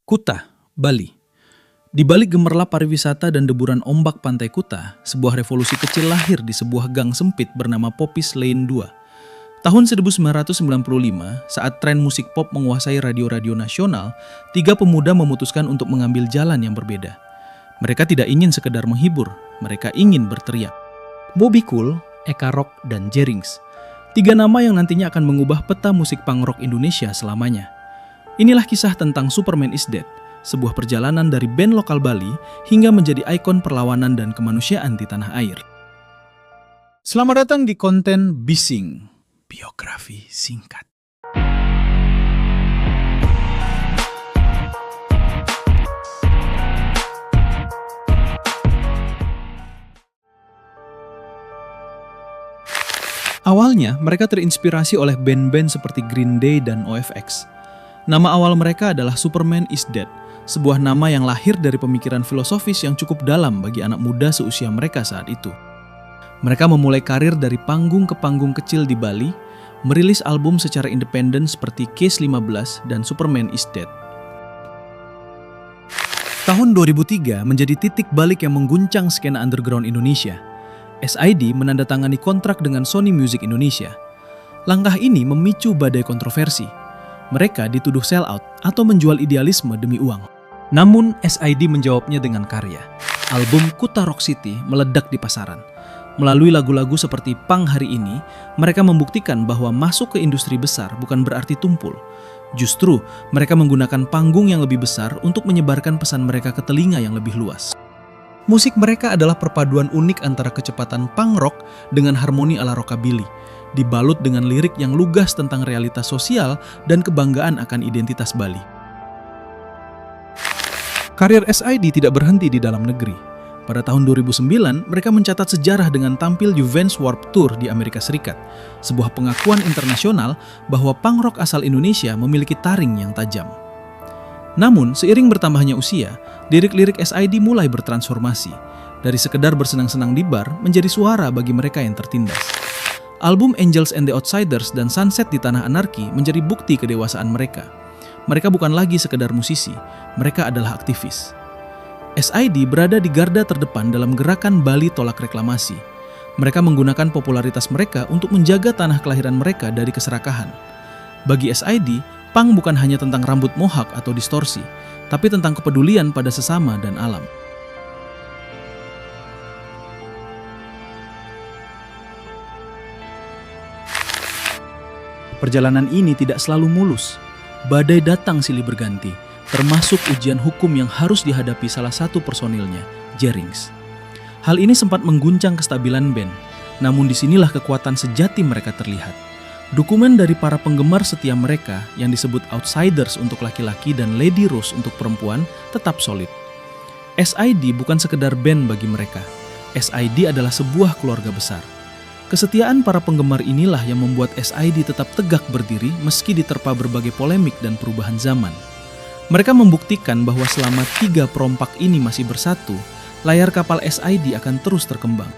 Kuta, Bali. Di balik gemerlap pariwisata dan deburan ombak pantai Kuta, sebuah revolusi kecil lahir di sebuah gang sempit bernama Poppies Lane 2. Tahun 1995, saat tren musik pop menguasai radio-radio nasional, tiga pemuda memutuskan untuk mengambil jalan yang berbeda. Mereka tidak ingin sekedar menghibur, mereka ingin berteriak. Bobby Cool, Eka Rock, dan Jerings. Tiga nama yang nantinya akan mengubah peta musik punk rock Indonesia selamanya. Inilah kisah tentang Superman is Dead, sebuah perjalanan dari band lokal Bali hingga menjadi ikon perlawanan dan kemanusiaan di tanah air. Selamat datang di konten Bising, biografi singkat. Awalnya, mereka terinspirasi oleh band-band seperti Green Day dan OFX. Nama awal mereka adalah Superman is Dead, sebuah nama yang lahir dari pemikiran filosofis yang cukup dalam bagi anak muda seusia mereka saat itu. Mereka memulai karir dari panggung ke panggung kecil di Bali, merilis album secara independen seperti Case 15 dan Superman is Dead. Tahun 2003 menjadi titik balik yang mengguncang skena underground Indonesia. SID menandatangani kontrak dengan Sony Music Indonesia. Langkah ini memicu badai kontroversi. Mereka dituduh sell out atau menjual idealisme demi uang. Namun SID menjawabnya dengan karya. Album Kuta Rock City meledak di pasaran. Melalui lagu-lagu seperti Pang Hari Ini, mereka membuktikan bahwa masuk ke industri besar bukan berarti tumpul. Justru, mereka menggunakan panggung yang lebih besar untuk menyebarkan pesan mereka ke telinga yang lebih luas. Musik mereka adalah perpaduan unik antara kecepatan punk rock dengan harmoni ala rockabilly, dibalut dengan lirik yang lugas tentang realitas sosial dan kebanggaan akan identitas Bali. Karir SID tidak berhenti di dalam negeri. Pada tahun 2009, mereka mencatat sejarah dengan tampil di Vans Warped Tour di Amerika Serikat, sebuah pengakuan internasional bahwa punk rock asal Indonesia memiliki taring yang tajam. Namun, seiring bertambahnya usia, lirik-lirik SID mulai bertransformasi, dari sekedar bersenang-senang di bar menjadi suara bagi mereka yang tertindas. Album Angels and the Outsiders dan Sunset di Tanah Anarki menjadi bukti kedewasaan mereka. Mereka bukan lagi sekedar musisi, mereka adalah aktivis. SID berada di garda terdepan dalam gerakan Bali Tolak Reklamasi. Mereka menggunakan popularitas mereka untuk menjaga tanah kelahiran mereka dari keserakahan. Bagi SID, punk bukan hanya tentang rambut mohak atau distorsi, tapi tentang kepedulian pada sesama dan alam. Perjalanan ini tidak selalu mulus. Badai datang silih berganti, termasuk ujian hukum yang harus dihadapi salah satu personilnya, Jerings. Hal ini sempat mengguncang kestabilan band, namun disinilah kekuatan sejati mereka terlihat. Dokumen dari para penggemar setia mereka yang disebut Outsiders untuk laki-laki dan Lady Rose untuk perempuan tetap solid. SID bukan sekedar band bagi mereka. SID adalah sebuah keluarga besar. Kesetiaan para penggemar inilah yang membuat SID tetap tegak berdiri meski diterpa berbagai polemik dan perubahan zaman. Mereka membuktikan bahwa selama tiga perompak ini masih bersatu, layar kapal SID akan terus terkembang.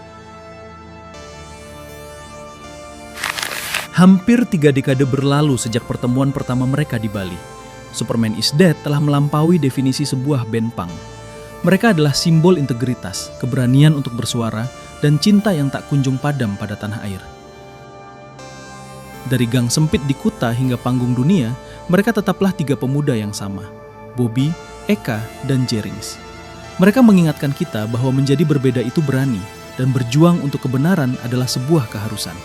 Hampir 3 dekade berlalu sejak pertemuan pertama mereka di Bali. Superman is Dead telah melampaui definisi sebuah band punk. Mereka adalah simbol integritas, keberanian untuk bersuara, dan cinta yang tak kunjung padam pada tanah air. Dari gang sempit di Kuta hingga panggung dunia, mereka tetaplah tiga pemuda yang sama, Bobby, Eka, dan Jerings. Mereka mengingatkan kita bahwa menjadi berbeda itu berani, dan berjuang untuk kebenaran adalah sebuah keharusan.